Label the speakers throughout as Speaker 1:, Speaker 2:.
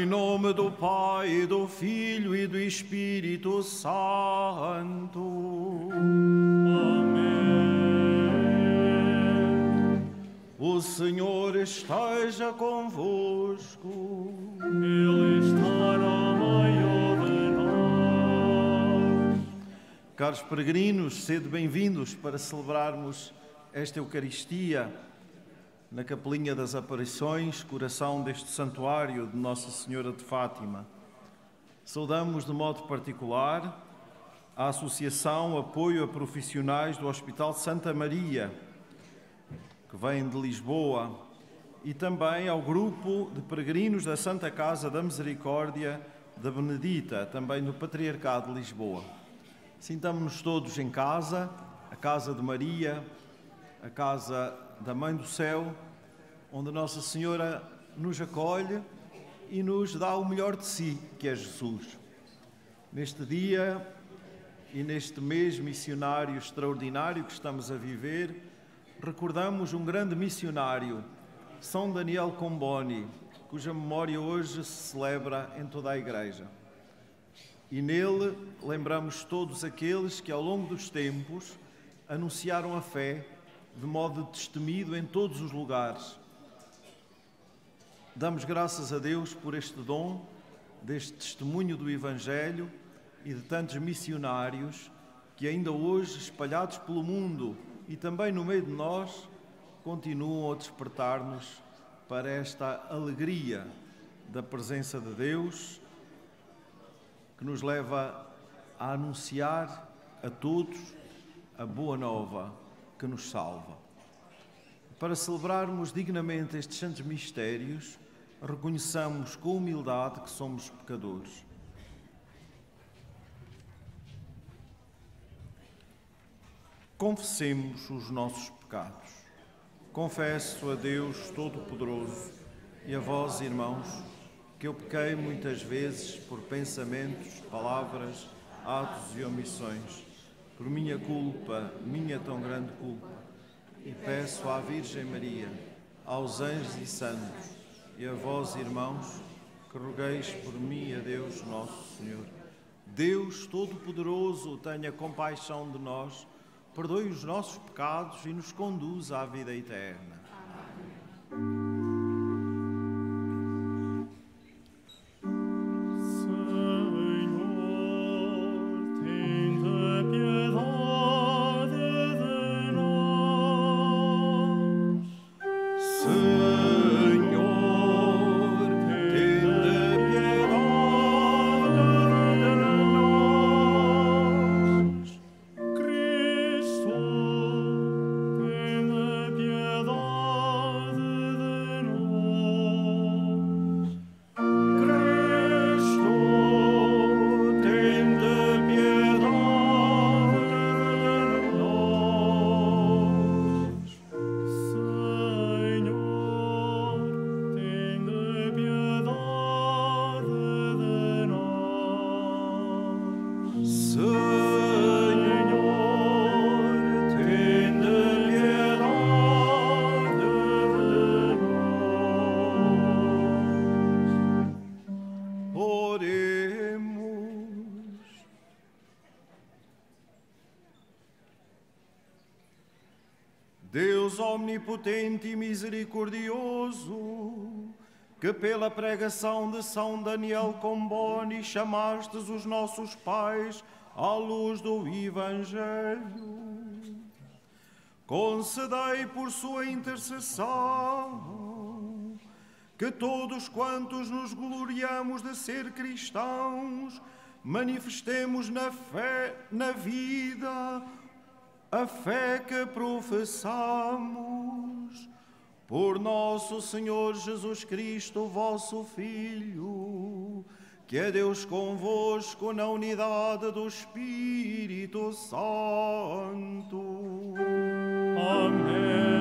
Speaker 1: nome do Pai, do Filho e do Espírito Santo. Amém. O Senhor esteja convosco. Ele está no meio de nós. Caros peregrinos, sede bem-vindos para celebrarmos esta Eucaristia na Capelinha das Aparições, coração deste santuário de Nossa Senhora de Fátima. Saudamos de modo particular a Associação Apoio a Profissionais do Hospital Santa Maria, que vem de Lisboa, e também ao grupo de peregrinos da Santa Casa da Misericórdia da Benedita, também do Patriarcado de Lisboa. Sintamo-nos todos em casa, a casa de Maria, a casa da Mãe do Céu, onde Nossa Senhora nos acolhe e nos dá o melhor de si, que é Jesus. Neste dia e neste mês missionário extraordinário que estamos a viver, recordamos um grande missionário, São Daniel Comboni, cuja memória hoje se celebra em toda a Igreja. E nele lembramos todos aqueles que ao longo dos tempos anunciaram a fé de modo destemido em todos os lugares. Damos graças a Deus por este dom, deste testemunho do Evangelho e de tantos missionários que ainda hoje, espalhados pelo mundo e também no meio de nós, continuam a despertar-nos para esta alegria da presença de Deus, que nos leva a anunciar a todos a boa nova que nos salva. Para celebrarmos dignamente estes santos mistérios, reconheçamos com humildade que somos pecadores. Confessemos os nossos pecados. Confesso a Deus Todo-Poderoso e a vós, irmãos, que eu pequei muitas vezes por pensamentos, palavras, atos e omissões, por minha culpa, minha tão grande culpa, e peço à Virgem Maria, aos anjos e santos, e a vós, irmãos, que rogueis por mim a Deus Nosso Senhor. Deus Todo-Poderoso, tenha compaixão de nós, perdoe os nossos pecados e nos conduza à vida eterna. Amém. Deus omnipotente e misericordioso, que pela pregação de São Daniel Comboni chamastes os nossos pais à luz do Evangelho, concedei por sua intercessão que todos quantos nos gloriamos de ser cristãos manifestemos na fé, na vida, a fé que professamos por nosso Senhor Jesus Cristo, vosso Filho, que é Deus convosco na unidade do Espírito Santo. Amém.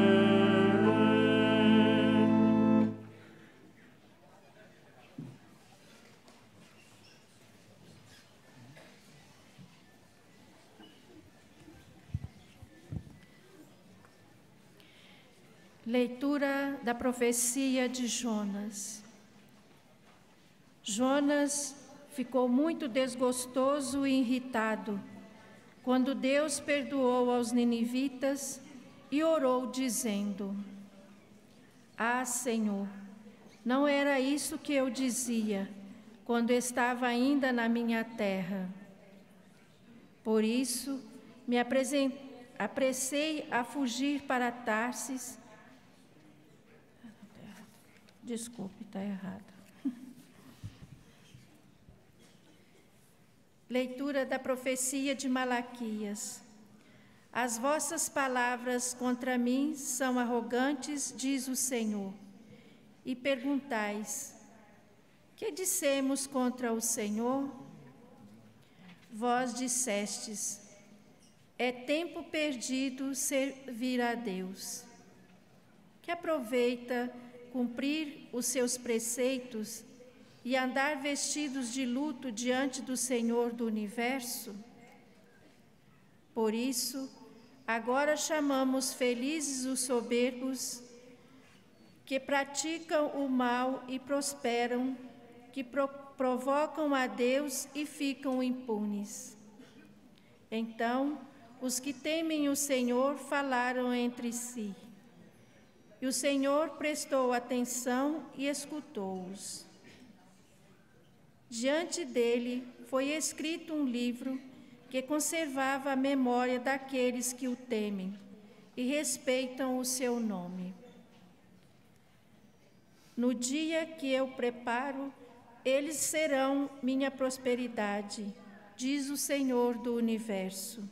Speaker 2: Leitura da profecia de Jonas. Jonas ficou muito desgostoso e irritado quando Deus perdoou aos ninivitas e orou dizendo: Ah, Senhor, não era isso que eu dizia quando estava ainda na minha terra. Por isso, me apressei a fugir para Tarsis. Desculpe, está errado. Leitura da profecia de Malaquias. As vossas palavras contra mim são arrogantes, diz o Senhor. E perguntais: que dissemos contra o Senhor? Vós dissestes: é tempo perdido servir a Deus. Que aproveita cumprir os seus preceitos e andar vestidos de luto diante do Senhor do Universo? Por isso, agora chamamos felizes os soberbos que praticam o mal e prosperam, que provocam a Deus e ficam impunes. Então, os que temem o Senhor falaram entre si, e o Senhor prestou atenção e escutou-os. Diante dele foi escrito um livro que conservava a memória daqueles que o temem e respeitam o seu nome. No dia que eu preparo, eles serão minha prosperidade, diz o Senhor do Universo.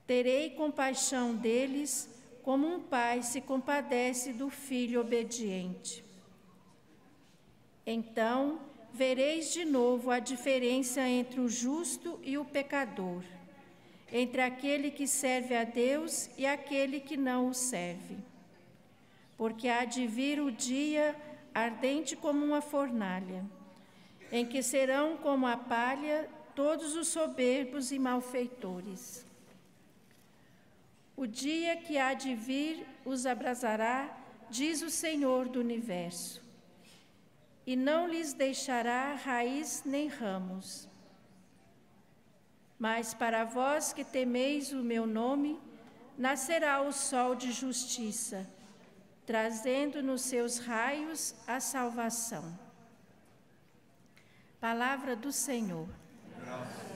Speaker 2: Terei compaixão deles, como um pai se compadece do filho obediente. Então, vereis de novo a diferença entre o justo e o pecador, entre aquele que serve a Deus e aquele que não o serve. Porque há de vir o dia ardente como uma fornalha, em que serão como a palha todos os soberbos e malfeitores. O dia que há de vir os abrasará, diz o Senhor do Universo, e não lhes deixará raiz nem ramos. Mas para vós que temeis o meu nome, nascerá o sol de justiça, trazendo nos seus raios a salvação. Palavra do Senhor. Graças.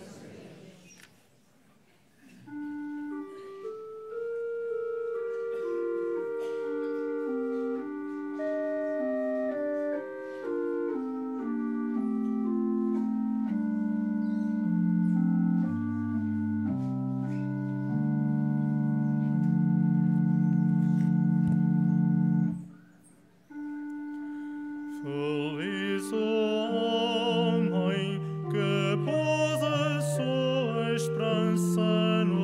Speaker 3: Pôs a sua esperança no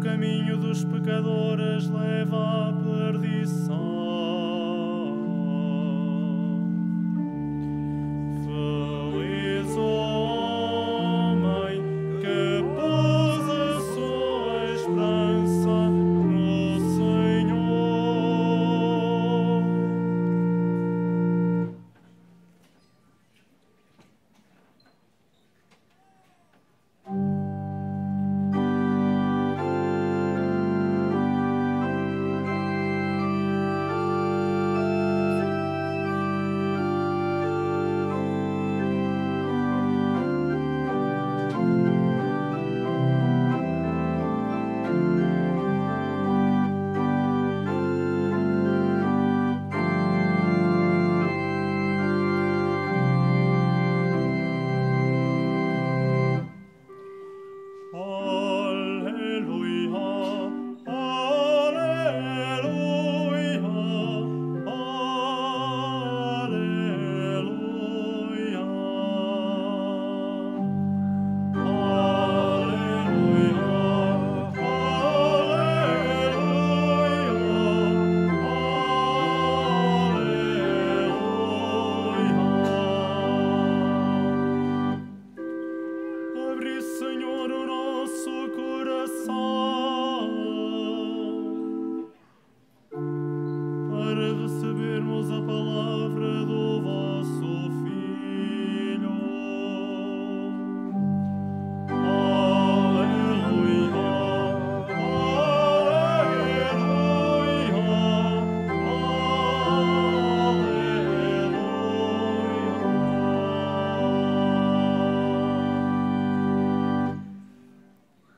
Speaker 1: caminho dos pecadores leva à perdição. Feliz o homem que pôs a sua esperança no Senhor.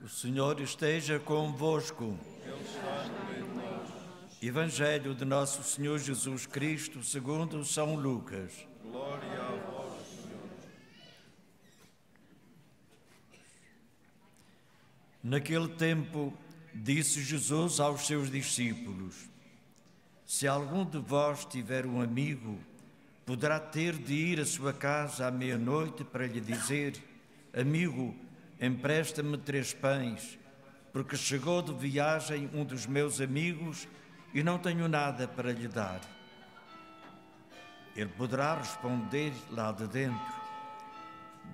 Speaker 3: O Senhor esteja convosco. Evangelho de Nosso Senhor Jesus Cristo, segundo São Lucas.
Speaker 1: Glória a vós, Senhor.
Speaker 3: Naquele tempo, disse Jesus aos seus discípulos: Se algum de vós tiver um amigo, poderá ter de ir à sua casa à meia-noite para lhe dizer: Amigo, empresta-me 3 pães, porque chegou de viagem um dos meus amigos e não tenho nada para lhe dar. Ele poderá responder lá de dentro: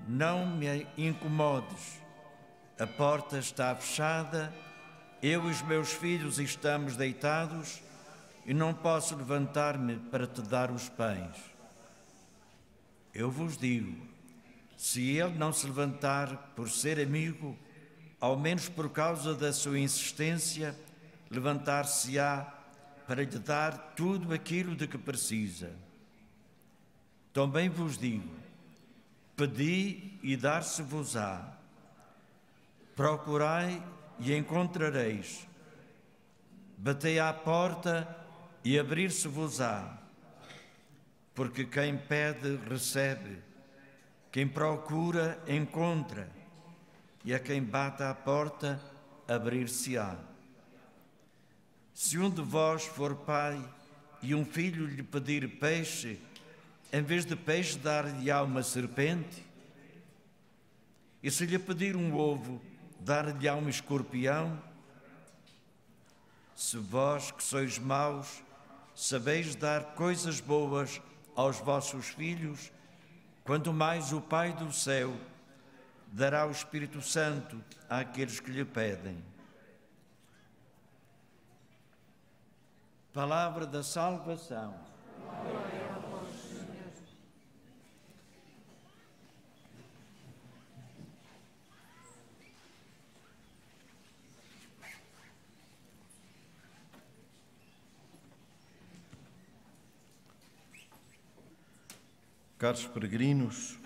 Speaker 3: Não me incomodes, a porta está fechada, eu e os meus filhos estamos deitados e não posso levantar-me para te dar os pães. Eu vos digo, se ele não se levantar por ser amigo, ao menos por causa da sua insistência, levantar-se-á para lhe dar tudo aquilo de que precisa. Também vos digo, pedi e dar-se-vos-á, procurai e encontrareis, batei à porta e abrir-se-vos-á, porque quem pede recebe, quem procura encontra, e a quem bate à porta abrir-se-á. Se um de vós for pai e um filho lhe pedir peixe, em vez de peixe dar-lhe-á uma serpente? E se lhe pedir um ovo, dar-lhe-á um escorpião? Se vós, que sois maus, sabeis dar coisas boas aos vossos filhos, quanto mais o Pai do céu dará o Espírito Santo àqueles que lhe pedem. Palavra da salvação.
Speaker 2: Glória a vós, Senhor.
Speaker 1: Caros peregrinos,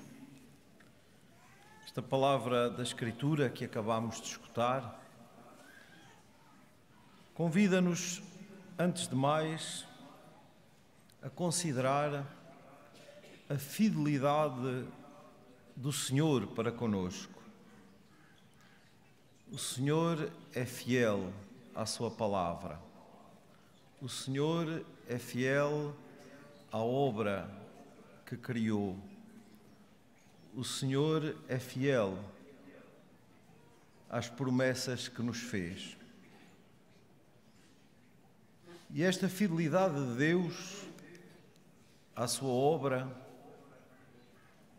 Speaker 1: esta palavra da Escritura que acabamos de escutar convida-nos, antes de mais, a considerar a fidelidade do Senhor para conosco. O Senhor é fiel à sua palavra. O Senhor é fiel à obra que criou. O Senhor é fiel às promessas que nos fez. E esta fidelidade de Deus à sua obra,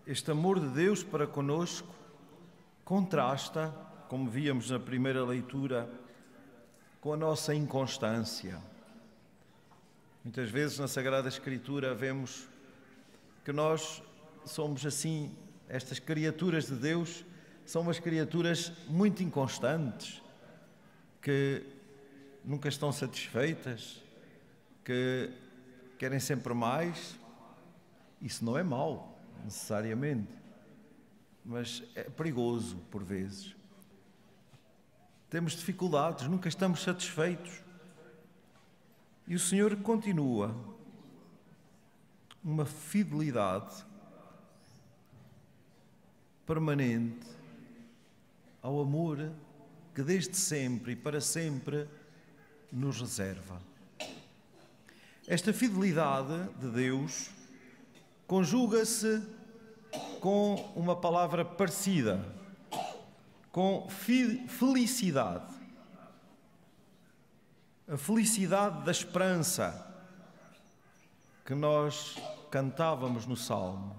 Speaker 1: este amor de Deus para conosco, contrasta, como víamos na primeira leitura, com a nossa inconstância. Muitas vezes na Sagrada Escritura vemos que nós somos assim, estas criaturas de Deus são umas criaturas muito inconstantes, que nunca estão satisfeitas, que querem sempre mais. Isso não é mau, necessariamente, mas é perigoso por vezes. Temos dificuldades, nunca estamos satisfeitos. E o Senhor continua uma fidelidade permanente ao amor que desde sempre e para sempre nos reserva. Esta fidelidade de Deus conjuga-se com uma palavra parecida, com felicidade. A felicidade da esperança que nós cantávamos no Salmo.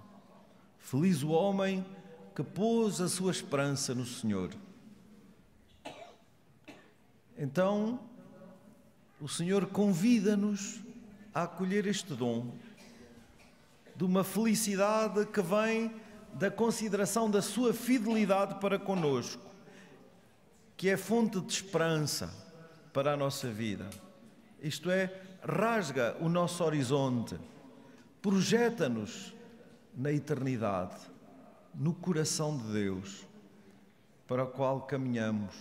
Speaker 1: Feliz o homem que pôs a sua esperança no Senhor. Então, o Senhor convida-nos a acolher este dom de uma felicidade que vem da consideração da sua fidelidade para conosco, que é fonte de esperança para a nossa vida. Isto é, rasga o nosso horizonte, projeta-nos na eternidade, no coração de Deus, para o qual caminhamos.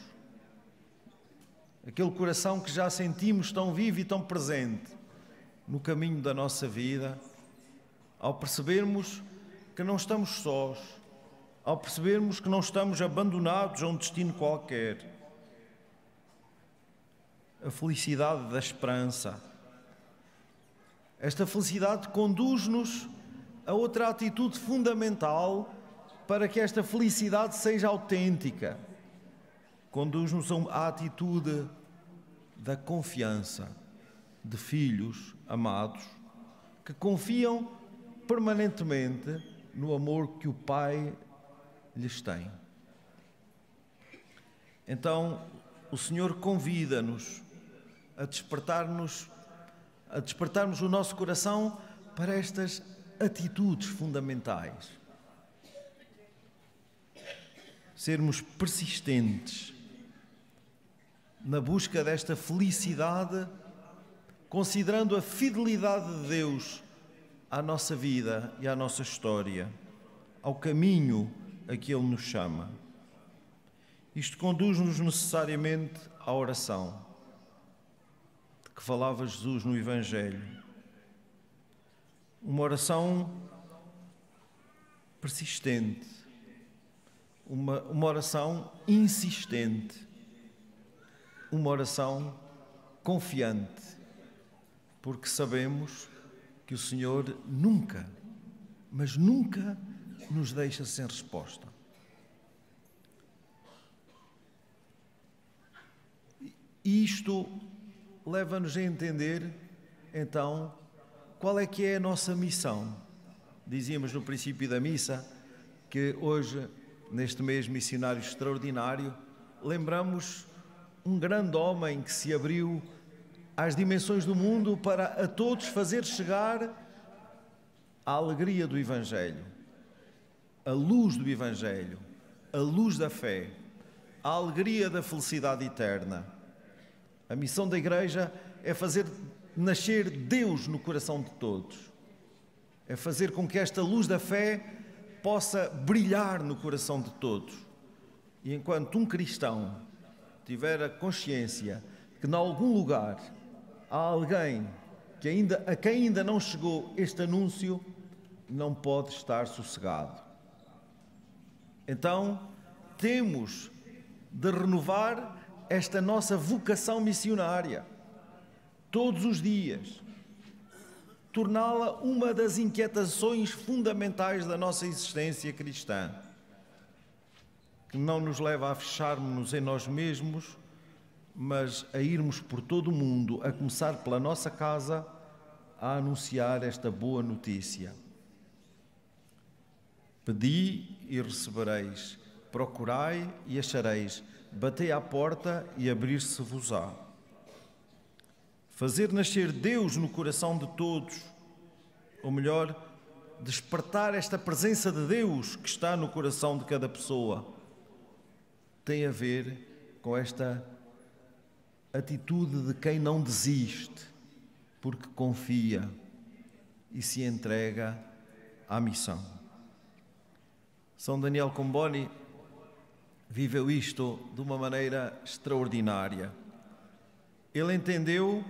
Speaker 1: Aquele coração que já sentimos tão vivo e tão presente no caminho da nossa vida, ao percebermos que não estamos sós, ao percebermos que não estamos abandonados a um destino qualquer. A felicidade da esperança. Esta felicidade conduz-nos a outra atitude fundamental para que esta felicidade seja autêntica. Conduz-nos à atitude da confiança de filhos amados que confiam permanentemente no amor que o Pai lhes tem. Então, o Senhor convida-nos a despertarmos o nosso coração para estas atitudes fundamentais. Sermos persistentes na busca desta felicidade, considerando a fidelidade de Deus à nossa vida e à nossa história, ao caminho a que Ele nos chama. Isto conduz-nos necessariamente à oração, de que falava Jesus no Evangelho. Uma oração persistente, uma oração insistente, uma oração confiante, porque sabemos que o Senhor nunca, mas nunca nos deixa sem resposta. E isto leva-nos a entender, então, qual é que é a nossa missão. Dizíamos no princípio da missa que hoje, neste mês missionário extraordinário, lembramos um grande homem que se abriu às dimensões do mundo para a todos fazer chegar a alegria do Evangelho, a luz do Evangelho, a luz da fé, a alegria da felicidade eterna. A missão da Igreja é fazer nascer Deus no coração de todos, é fazer com que esta luz da fé possa brilhar no coração de todos. E enquanto um cristão tiver a consciência que, em algum lugar, há alguém a quem ainda não chegou este anúncio, não pode estar sossegado. Então, temos de renovar esta nossa vocação missionária, todos os dias, torná-la uma das inquietações fundamentais da nossa existência cristã, que não nos leva a fecharmos-nos em nós mesmos, mas a irmos por todo o mundo, a começar pela nossa casa, a anunciar esta boa notícia. Pedi e recebereis, procurai e achareis, batei à porta e abrir-se-vos-á. Fazer nascer Deus no coração de todos, ou melhor, despertar esta presença de Deus que está no coração de cada pessoa, tem a ver com esta atitude de quem não desiste, porque confia e se entrega à missão. São Daniel Comboni viveu isto de uma maneira extraordinária. Ele entendeu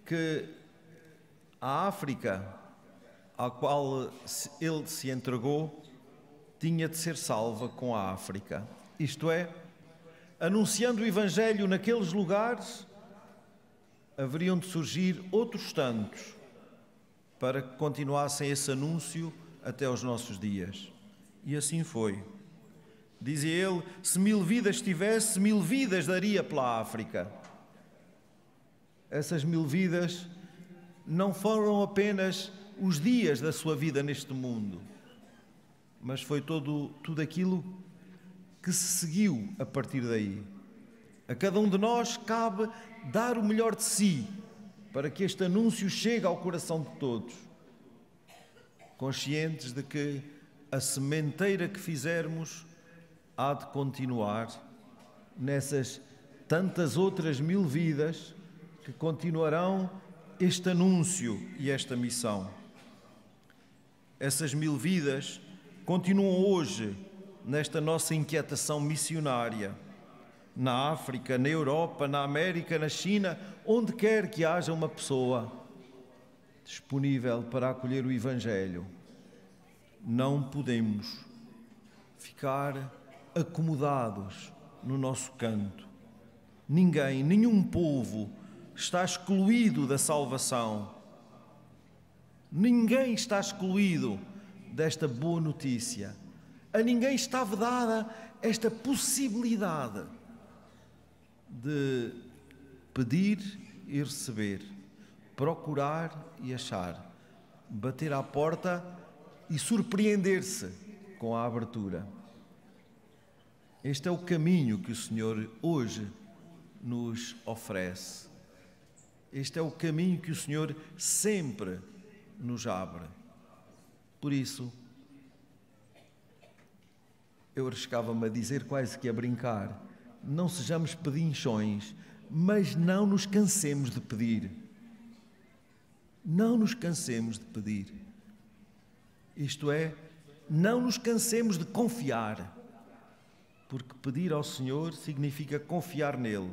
Speaker 1: que a África, à qual ele se entregou, tinha de ser salva com a África. Isto é, anunciando o Evangelho naqueles lugares, haveriam de surgir outros tantos para que continuassem esse anúncio até aos nossos dias. E assim foi. Dizia ele, se 1000 vidas tivesse, 1000 vidas daria pela África. Essas 1000 vidas não foram apenas os dias da sua vida neste mundo, mas foi tudo aquilo que se seguiu a partir daí. A cada um de nós cabe dar o melhor de si para que este anúncio chegue ao coração de todos, conscientes de que a sementeira que fizermos há de continuar nessas tantas outras 1000 vidas que continuarão este anúncio e esta missão. Essas 1000 vidas continuam hoje nesta nossa inquietação missionária, na África, na Europa, na América, na China, onde quer que haja uma pessoa disponível para acolher o Evangelho. Não podemos ficar acomodados no nosso canto. Ninguém, nenhum povo está excluído da salvação. Ninguém está excluído desta boa notícia. A ninguém está vedada esta possibilidade de pedir e receber, procurar e achar, bater à porta e surpreender-se com a abertura. Este é o caminho que o Senhor hoje nos oferece. Este é o caminho que o Senhor sempre nos abre. Por isso, eu arriscava-me a dizer, quase que a brincar, não sejamos pedinchões, mas não nos cansemos de pedir. Não nos cansemos de pedir. Isto é, não nos cansemos de confiar, porque pedir ao Senhor significa confiar nele,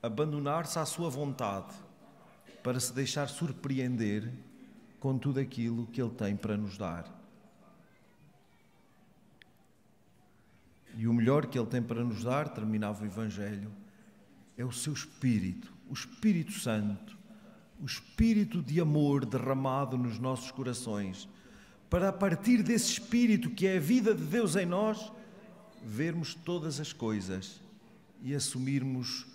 Speaker 1: abandonar-se à sua vontade, para se deixar surpreender com tudo aquilo que Ele tem para nos dar. E o melhor que Ele tem para nos dar, terminava o Evangelho, é o seu Espírito, o Espírito Santo, o Espírito de amor derramado nos nossos corações, para a partir desse Espírito que é a vida de Deus em nós, vermos todas as coisas e assumirmos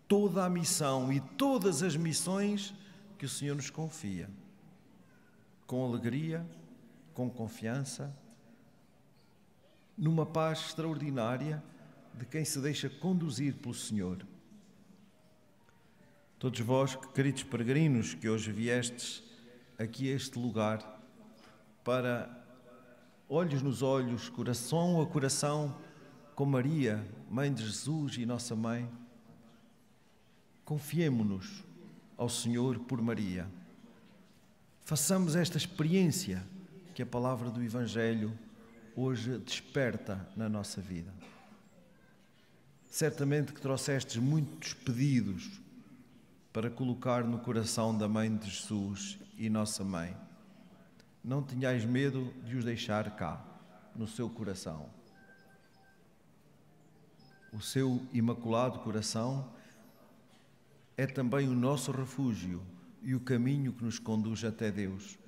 Speaker 1: toda a missão e todas as missões que o Senhor nos confia, com alegria, com confiança, numa paz extraordinária de quem se deixa conduzir pelo Senhor. Todos vós, queridos peregrinos, que hoje viestes aqui a este lugar para, olhos nos olhos, coração a coração, com Maria, Mãe de Jesus e Nossa Mãe, confiemo-nos ao Senhor por Maria. Façamos esta experiência que a palavra do Evangelho hoje desperta na nossa vida. Certamente que trouxestes muitos pedidos para colocar no coração da Mãe de Jesus e Nossa Mãe. Não tenhais medo de os deixar cá, no seu coração. O seu imaculado coração é também o nosso refúgio e o caminho que nos conduz até Deus.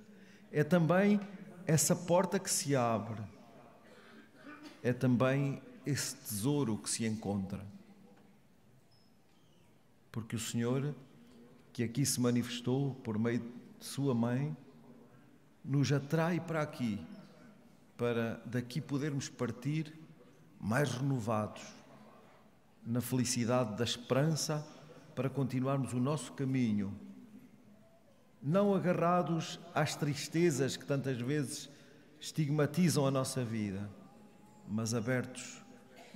Speaker 1: É também essa porta que se abre. É também esse tesouro que se encontra. porque o Senhor, que aqui se manifestou por meio de sua mãe, nos atrai para aqui, para daqui podermos partir mais renovados, na felicidade da esperança, para continuarmos o nosso caminho, não agarrados às tristezas que tantas vezes estigmatizam a nossa vida, mas abertos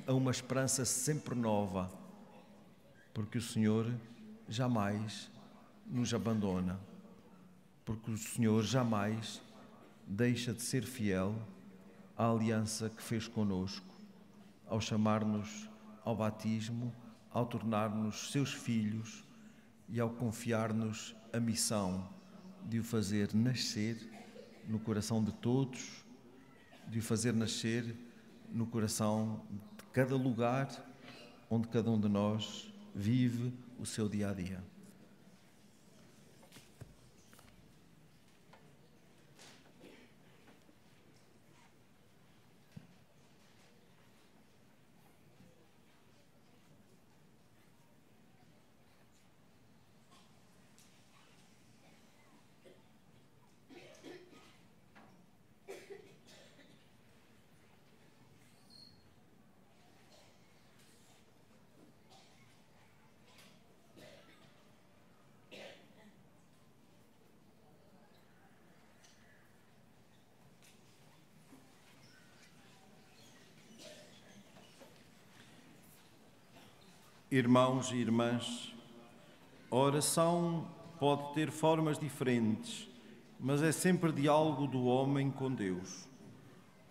Speaker 1: a uma esperança sempre nova, porque o Senhor jamais nos abandona, porque o Senhor jamais deixa de ser fiel à aliança que fez conosco, ao chamar-nos ao batismo, ao tornar-nos seus filhos e ao confiar-nos a missão de o fazer nascer no coração de todos, de o fazer nascer no coração de cada lugar onde cada um de nós vive o seu dia-a-dia. Irmãos e irmãs, a oração pode ter formas diferentes, mas é sempre diálogo do homem com Deus.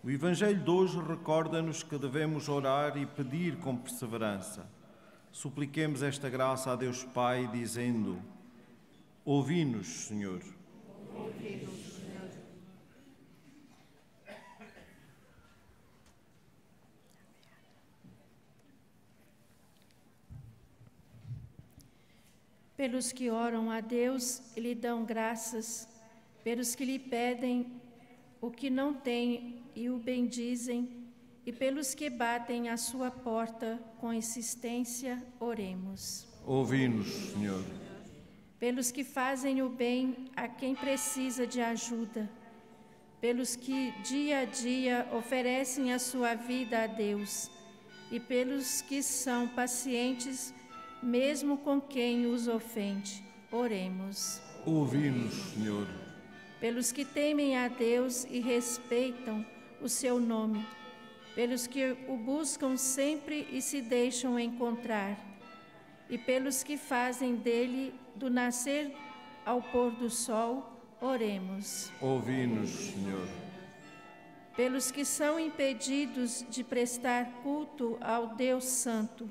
Speaker 1: O Evangelho de hoje recorda-nos que devemos orar e pedir com perseverança. Supliquemos esta graça a Deus Pai, dizendo: ouvi-nos, Senhor.
Speaker 2: Ouvi-nos, Senhor. Pelos que oram a Deus e lhe dão graças, pelos que lhe pedem o que não têm e o bendizem, e pelos que batem à sua porta com insistência, oremos.
Speaker 1: Ouvi-nos, Senhor.
Speaker 2: Pelos que fazem o bem a quem precisa de ajuda, pelos que dia a dia oferecem a sua vida a Deus, e pelos que são pacientes mesmo com quem os ofende, oremos.
Speaker 1: Ouvi-nos, Senhor.
Speaker 2: Pelos que temem a Deus e respeitam o seu nome, pelos que o buscam sempre e se deixam encontrar, e pelos que fazem dele, do nascer ao pôr do sol, oremos.
Speaker 1: Ouvi-nos, Senhor.
Speaker 2: Pelos que são impedidos de prestar culto ao Deus Santo,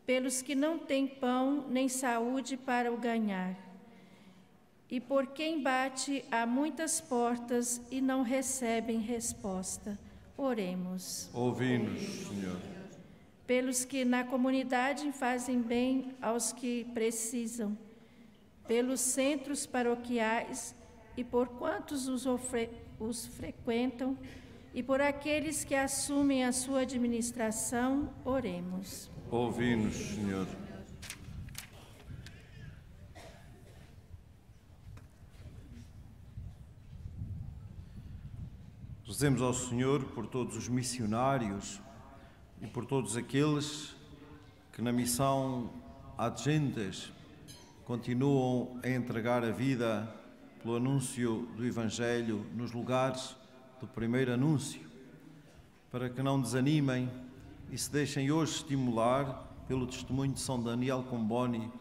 Speaker 2: pelos que não têm pão nem saúde para o ganhar, e por quem bate a muitas portas e não recebem resposta, oremos.
Speaker 1: Ouvi-nos, Senhor.
Speaker 2: Pelos que na comunidade fazem bem aos que precisam, pelos centros paroquiais e por quantos os frequentam, e por aqueles que assumem a sua administração, oremos.
Speaker 1: Ouvi-nos, Senhor. Rezemos ao Senhor por todos os missionários e por todos aqueles que na missão ad gentes continuam a entregar a vida pelo anúncio do Evangelho nos lugares do primeiro anúncio, para que não desanimem e se deixem hoje estimular pelo testemunho de São Daniel Comboni,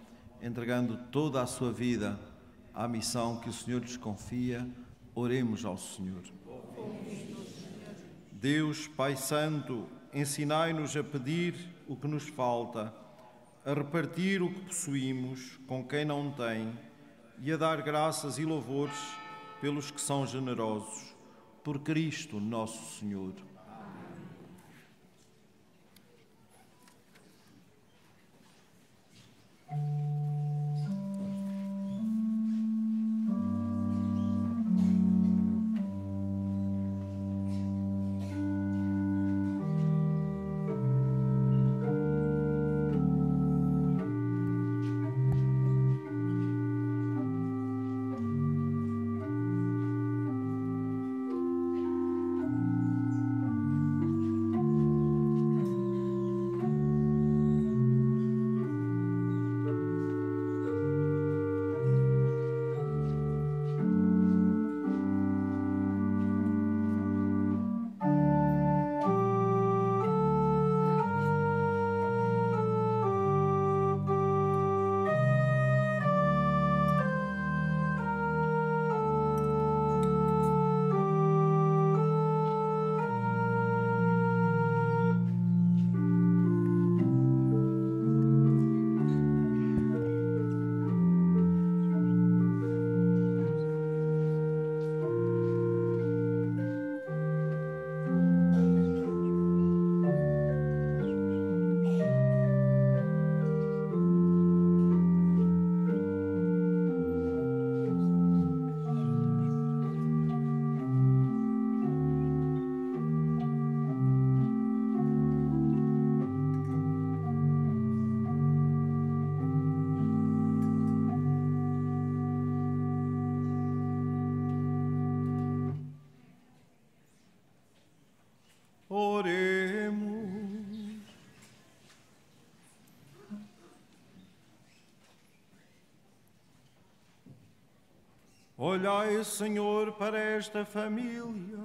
Speaker 1: entregando toda a sua vida à missão que o Senhor lhes confia. Oremos ao Senhor. Deus, Pai Santo, ensinai-nos a pedir o que nos falta, a repartir o que possuímos com quem não tem e a dar graças e louvores pelos que são generosos. Por Cristo nosso Senhor. Olhai, Senhor, para esta família,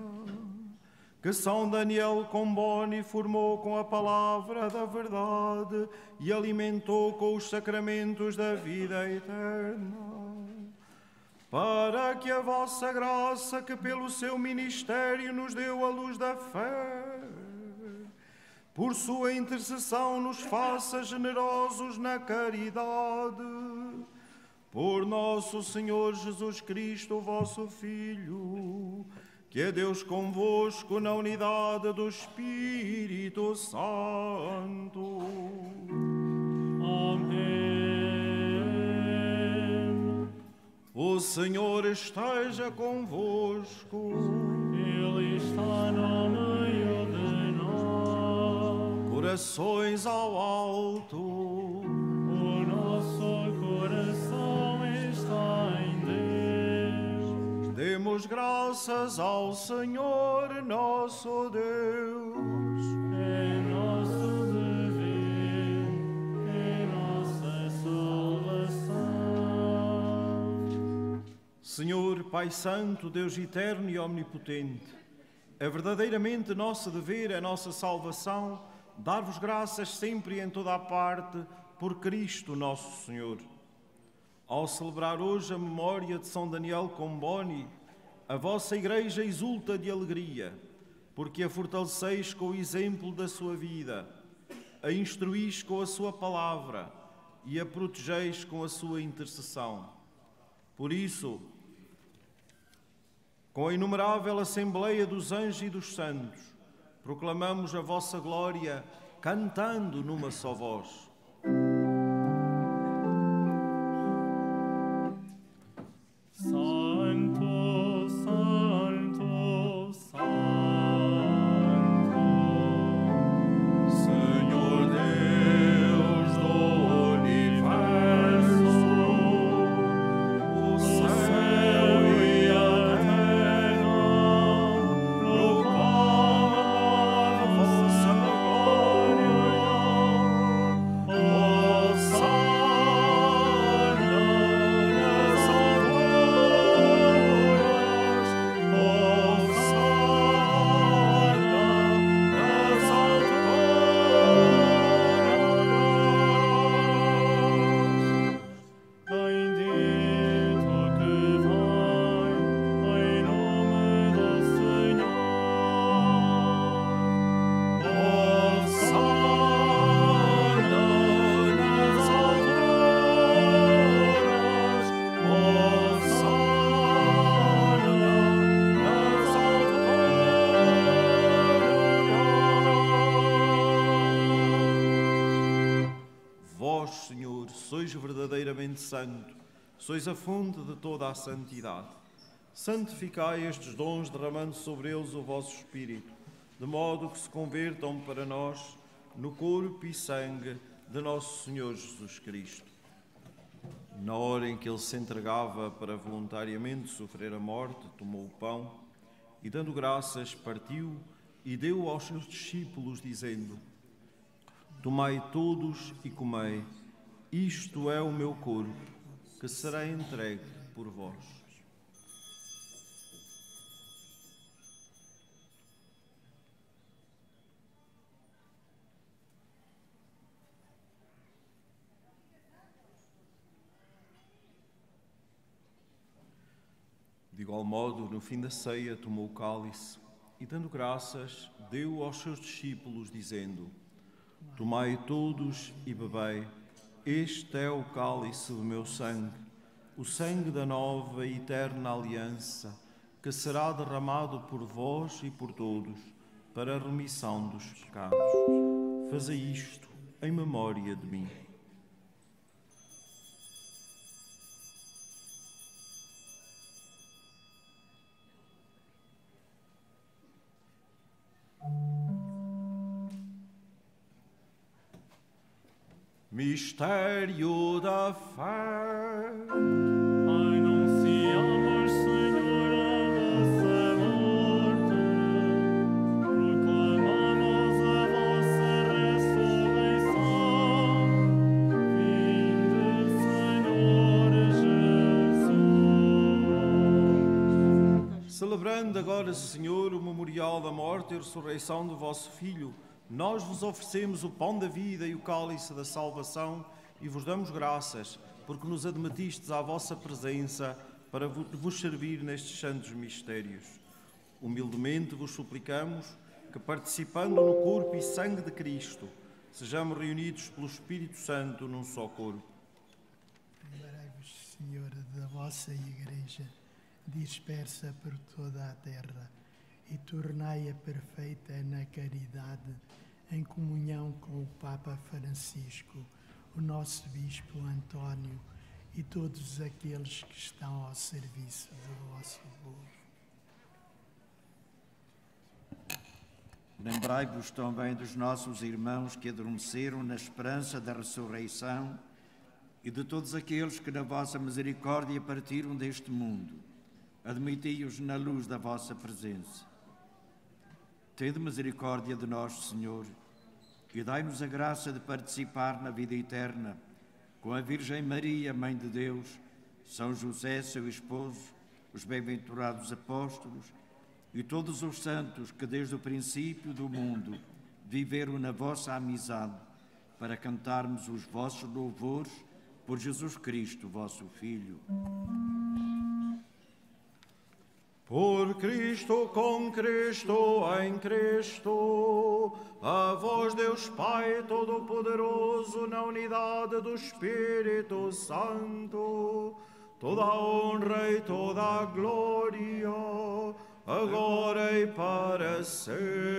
Speaker 1: que São Daniel Comboni formou com a palavra da verdade e alimentou com os sacramentos da vida eterna, para que a vossa graça, que pelo seu ministério nos deu a luz da fé, por sua intercessão nos faça generosos na caridade. Por nosso Senhor Jesus Cristo, vosso Filho, que é Deus convosco na unidade do Espírito Santo.
Speaker 4: Amém.
Speaker 1: O Senhor esteja convosco.
Speaker 4: Ele está no meio de nós.
Speaker 1: Corações ao alto.
Speaker 4: O nosso coração está em Deus.
Speaker 1: Demos graças ao Senhor nosso Deus.
Speaker 4: É nosso dever, é nossa salvação.
Speaker 1: Senhor, Pai Santo, Deus eterno e omnipotente, é verdadeiramente nosso dever, é nossa salvação, dar-vos graças sempre e em toda a parte, por Cristo nosso Senhor. Ao celebrar hoje a memória de São Daniel Comboni, a vossa Igreja exulta de alegria, porque a fortaleceis com o exemplo da sua vida, a instruís com a sua palavra e a protegeis com a sua intercessão. Por isso, com a inumerável Assembleia dos Anjos e dos Santos, proclamamos a vossa glória, cantando numa só voz.
Speaker 4: Santo, Santo, Santo,
Speaker 1: Senhor Deus do universo, o céu e a terra proclamam a vossa glória. Sois verdadeiramente santo, sois a fonte de toda a santidade. Santificai estes dons, derramando sobre eles o vosso Espírito, de modo que se convertam para nós no corpo e sangue de nosso Senhor Jesus Cristo. Na hora em que ele se entregava para voluntariamente sofrer a morte, tomou o pão e, dando graças, partiu e deu aos seus discípulos, dizendo: Tomai todos e comei. Isto é o meu corpo, que será entregue por vós. De igual modo, no fim da ceia, tomou o cálice e, dando graças, deu aos seus discípulos, dizendo: Tomai todos e bebei. Este é o cálice do meu sangue, o sangue da nova e eterna aliança, que será derramado por vós e por todos, para a remissão dos pecados. Fazei isto em memória de mim. Mistério da fé.
Speaker 4: Anunciamos, Senhor, a vossa morte, proclamamos a vossa ressurreição. Vinde, Senhor Jesus.
Speaker 1: Celebrando agora, Senhor, o memorial da morte e ressurreição do vosso Filho, nós vos oferecemos o pão da vida e o cálice da salvação e vos damos graças, porque nos admitistes à vossa presença para vos servir nestes santos mistérios. Humildemente vos suplicamos que, participando no corpo e sangue de Cristo, sejamos reunidos pelo Espírito Santo num só corpo.
Speaker 5: Lembrai-vos, Senhor, da vossa Igreja, dispersa por toda a terra, e tornai-a perfeita na caridade, em comunhão com o Papa Francisco, o nosso Bispo António e todos aqueles que estão ao serviço do vosso povo.
Speaker 3: Lembrai-vos também dos nossos irmãos que adormeceram na esperança da ressurreição e de todos aqueles que na vossa misericórdia partiram deste mundo. Admiti-os na luz da vossa presença. Tende misericórdia de nós, Senhor, e dai-nos a graça de participar na vida eterna com a Virgem Maria, Mãe de Deus, São José, seu esposo, os bem-aventurados apóstolos e todos os santos que desde o princípio do mundo viveram na vossa amizade, para cantarmos os vossos louvores por Jesus Cristo, vosso Filho.
Speaker 1: Por Cristo, com Cristo, em Cristo, a vós, Deus Pai Todo-Poderoso, na unidade do Espírito Santo, toda a honra e toda a glória, agora e para sempre.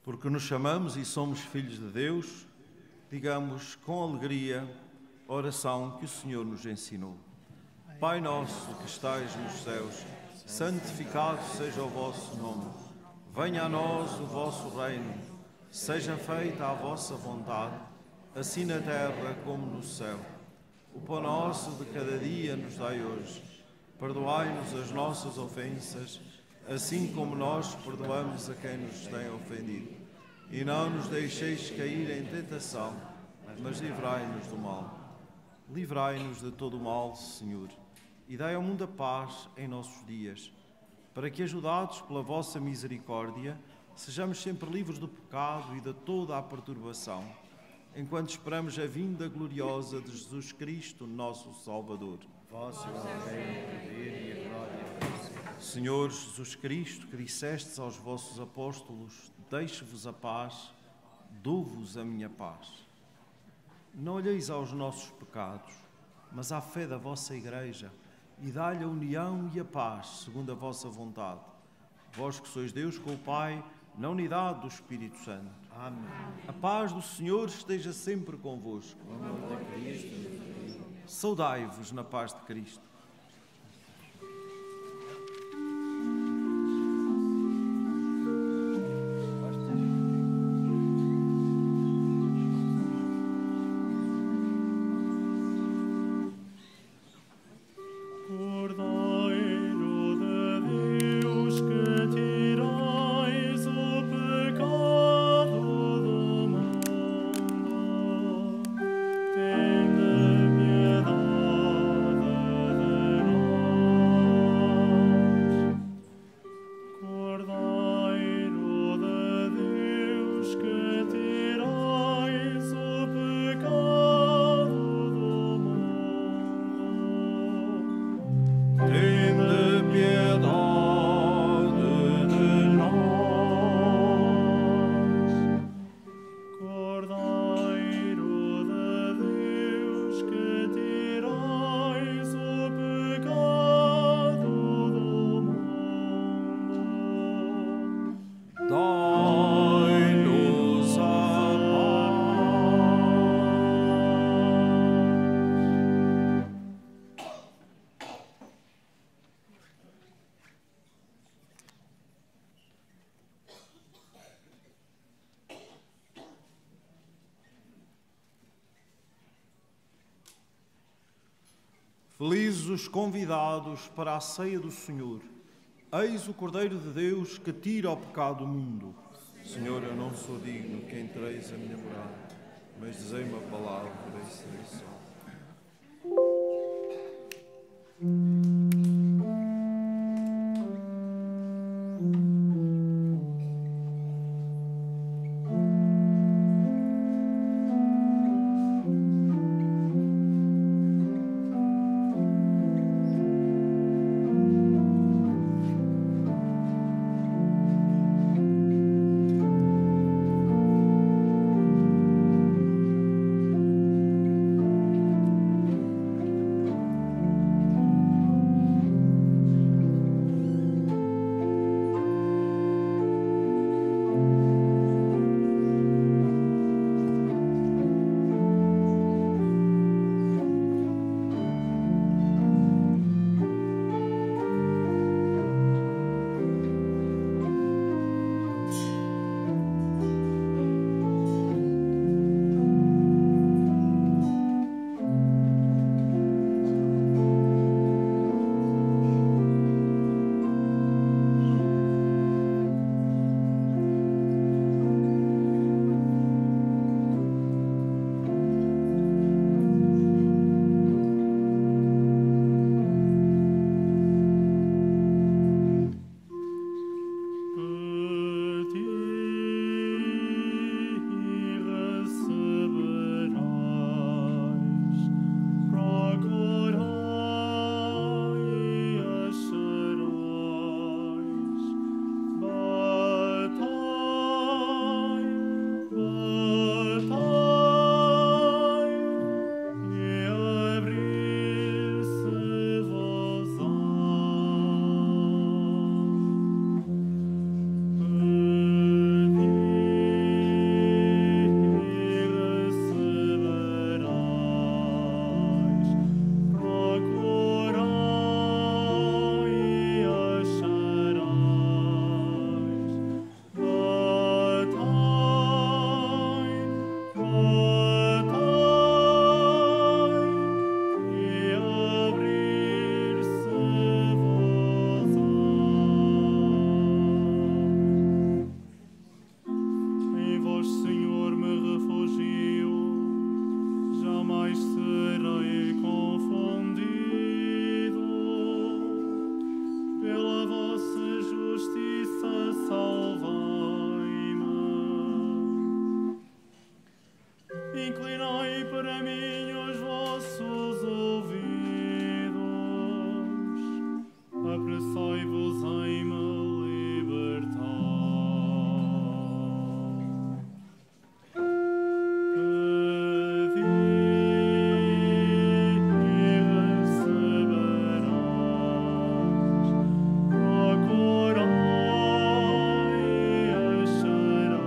Speaker 1: Porque nos chamamos e somos filhos de Deus, digamos com alegria a oração que o Senhor nos ensinou. Pai nosso que estais nos céus, santificado seja o vosso nome. Venha a nós o vosso reino. Seja feita a vossa vontade, assim na terra como no céu. O pão nosso de cada dia nos dai hoje. Perdoai-nos as nossas ofensas, assim como nós perdoamos a quem nos tem ofendido. E não nos deixeis cair em tentação, mas livrai-nos do mal. Livrai-nos de todo o mal, Senhor, e dai ao mundo a paz em nossos dias, para que, ajudados pela vossa misericórdia, sejamos sempre livres do pecado e de toda a perturbação, enquanto esperamos a vinda gloriosa de Jesus Cristo, nosso Salvador.
Speaker 3: Vosso é o reino, o poder e a glória.
Speaker 1: Senhor Jesus Cristo, que dissestes aos vossos apóstolos: deixo-vos a paz, dou-vos a minha paz. Não olheis aos nossos pecados, mas à fé da vossa Igreja, e dai-lhe a união e a paz, segundo a vossa vontade. Vós que sois Deus com o Pai, na unidade do Espírito Santo.
Speaker 3: Amém.
Speaker 1: A paz do Senhor esteja sempre convosco. Saudai-vos na paz de Cristo.
Speaker 4: Tende piedad
Speaker 1: Felizes os convidados para a ceia do Senhor. Eis o Cordeiro de Deus que tira o pecado do mundo.
Speaker 6: Senhor, eu não sou digno que entreis a minha morada, mas dizei uma palavra e serei salvo.
Speaker 4: Inclinai para mim os vossos ouvidos, apressai-vos em me libertar. Pedi e receberás, procurai e acharás.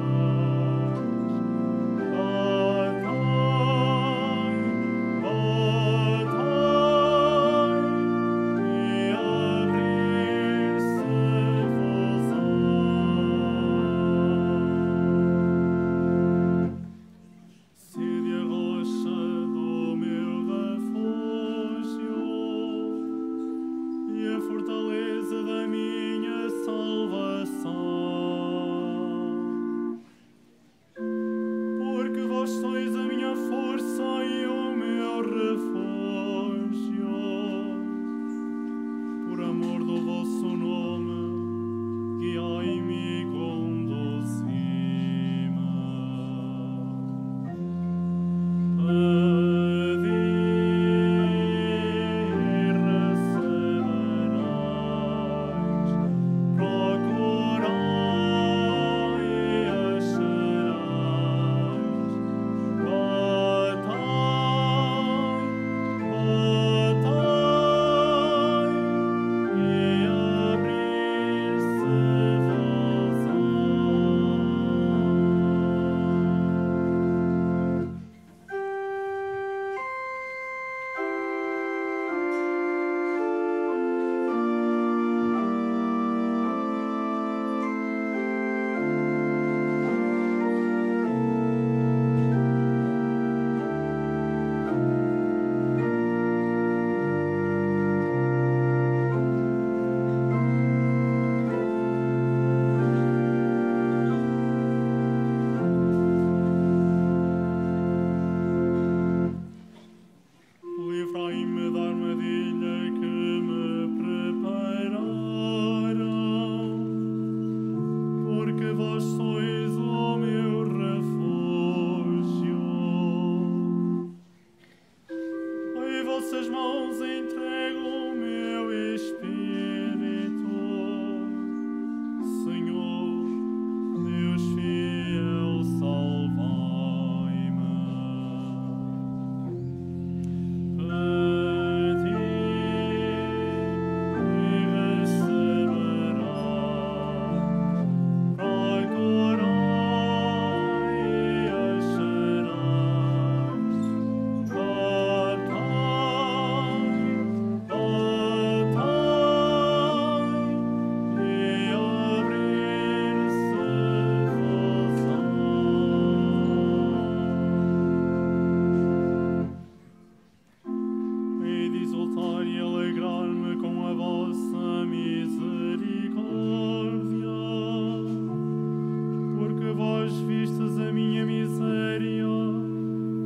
Speaker 4: Vós vistes a minha miséria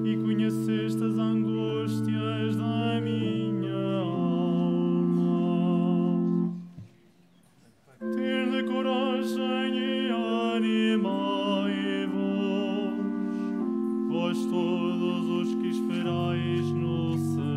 Speaker 4: e conheceste as angústias da minha alma. Tende coragem e animai-vos, vós todos os que esperais no Senhor.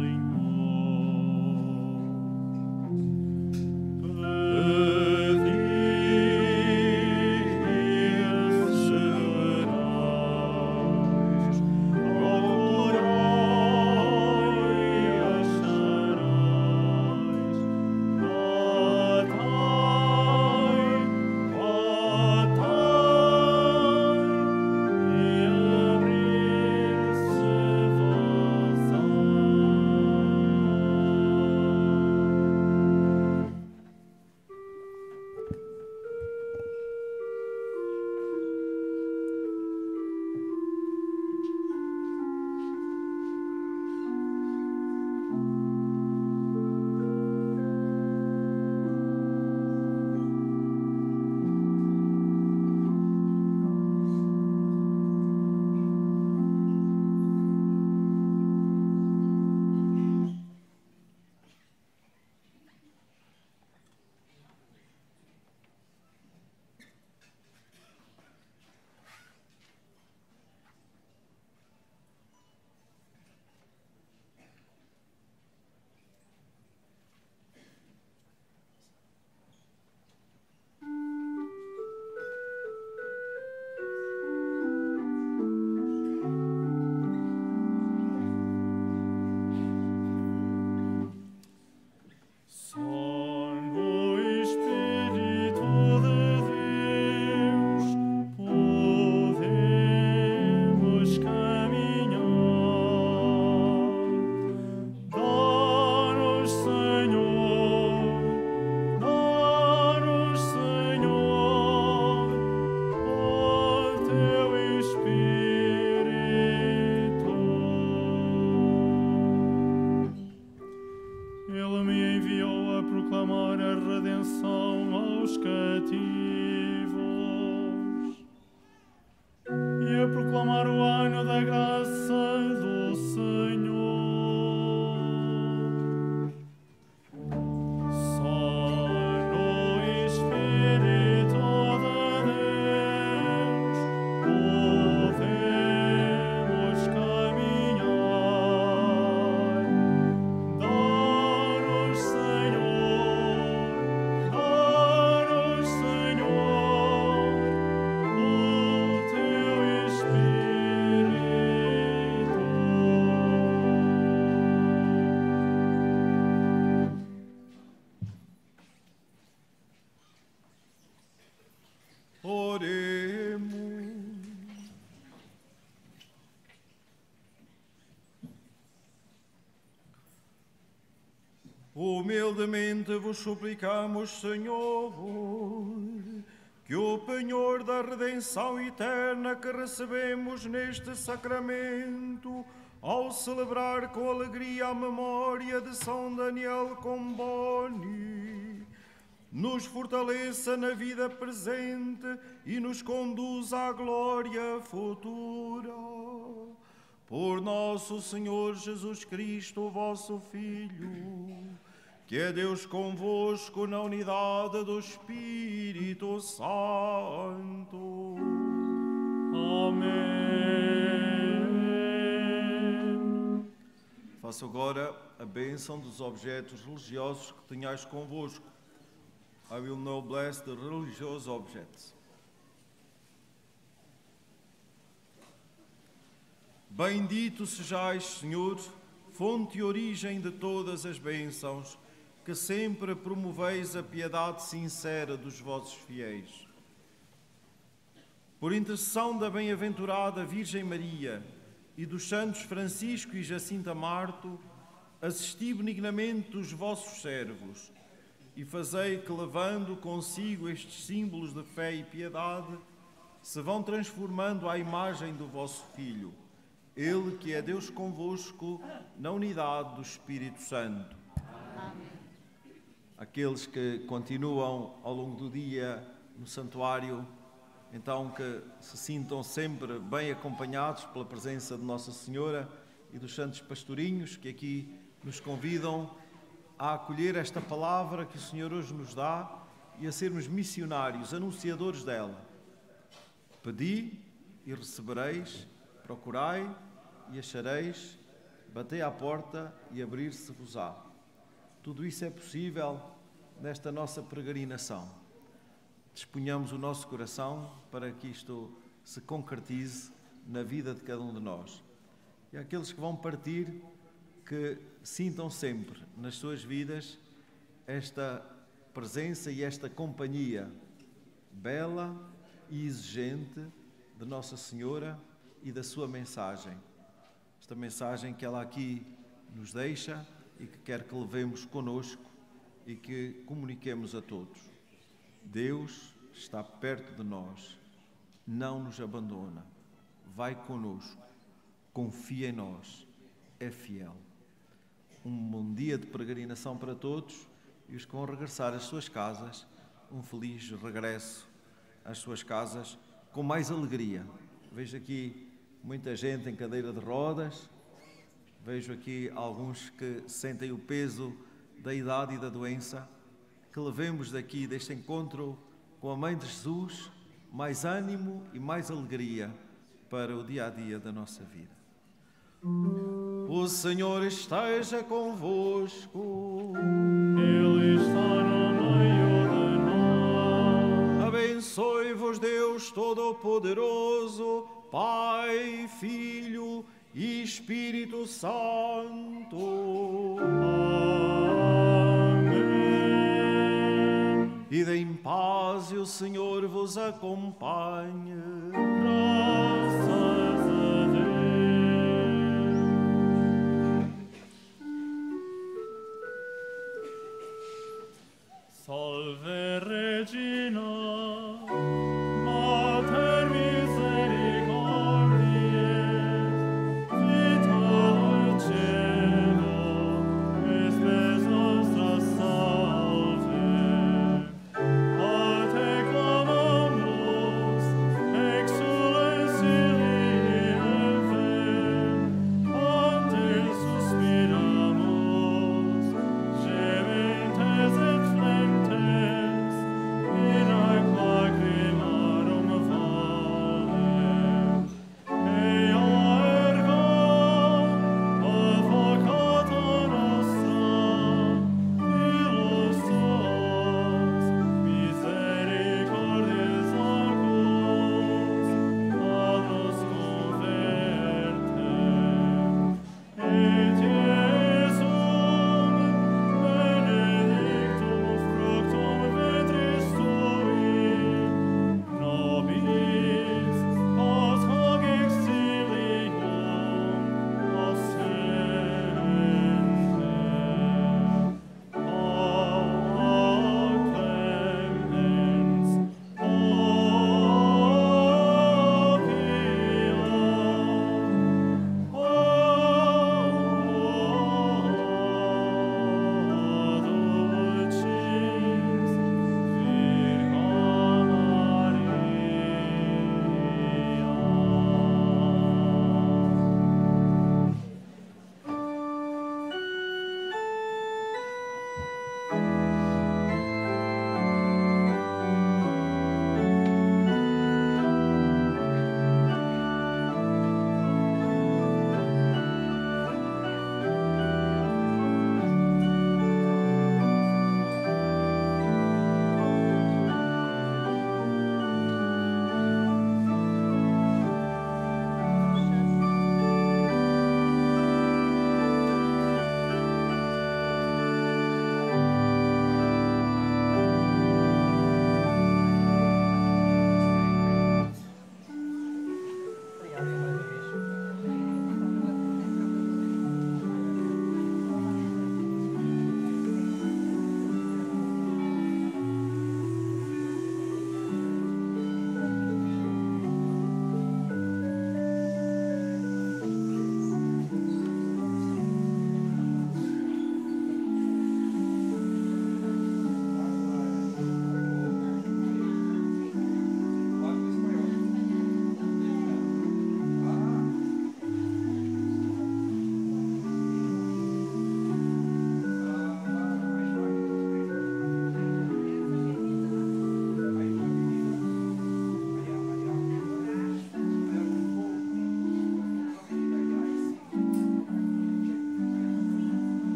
Speaker 1: Humildemente vos suplicamos, Senhor, que o penhor da redenção eterna que recebemos neste sacramento, ao celebrar com alegria a memória de São Daniel Comboni, nos fortaleça na vida presente e nos conduza à glória futura. Por nosso Senhor Jesus Cristo, vosso Filho, que é Deus convosco na unidade do Espírito Santo.
Speaker 4: Amém.
Speaker 1: Faço agora a bênção dos objetos religiosos que tenhais convosco. I will now bless the religious objects. Bendito sejais, Senhor, fonte e origem de todas as bênçãos, que sempre promoveis a piedade sincera dos vossos fiéis. Por intercessão da bem-aventurada Virgem Maria e dos santos Francisco e Jacinta Marto, assisti benignamente os vossos servos e fazei que, levando consigo estes símbolos de fé e piedade, se vão transformando à imagem do vosso Filho, Ele que é Deus convosco na unidade do Espírito Santo. Amém. Aqueles que continuam ao longo do dia no santuário, então que se sintam sempre bem acompanhados pela presença de Nossa Senhora e dos santos pastorinhos que aqui nos convidam a acolher esta palavra que o Senhor hoje nos dá e a sermos missionários, anunciadores dela. Pedi e recebereis, procurai e achareis, batei à porta e abrir-se-vos-á. Tudo isso é possível nesta nossa peregrinação. Disponhamos o nosso coração para que isto se concretize na vida de cada um de nós. E aqueles que vão partir, que sintam sempre nas suas vidas esta presença e esta companhia bela e exigente de Nossa Senhora e da sua mensagem. Esta mensagem que ela aqui nos deixa e que quer que levemos conosco e que comuniquemos a todos. Deus está perto de nós, não nos abandona, vai conosco, confia em nós, é fiel. Um bom dia de peregrinação para todos e os que vão regressar às suas casas, um feliz regresso às suas casas com mais alegria. Vejo aqui muita gente em cadeira de rodas, vejo aqui alguns que sentem o peso da idade e da doença, que levemos daqui deste encontro com a Mãe de Jesus mais ânimo e mais alegria para o dia-a-dia da nossa vida. O Senhor esteja convosco.
Speaker 4: Ele está no meio de nós.
Speaker 1: Abençoe-vos Deus Todo-Poderoso, Pai, Filho e Espírito Santo.
Speaker 4: Amém.
Speaker 1: Ide em paz e o Senhor vos acompanhe.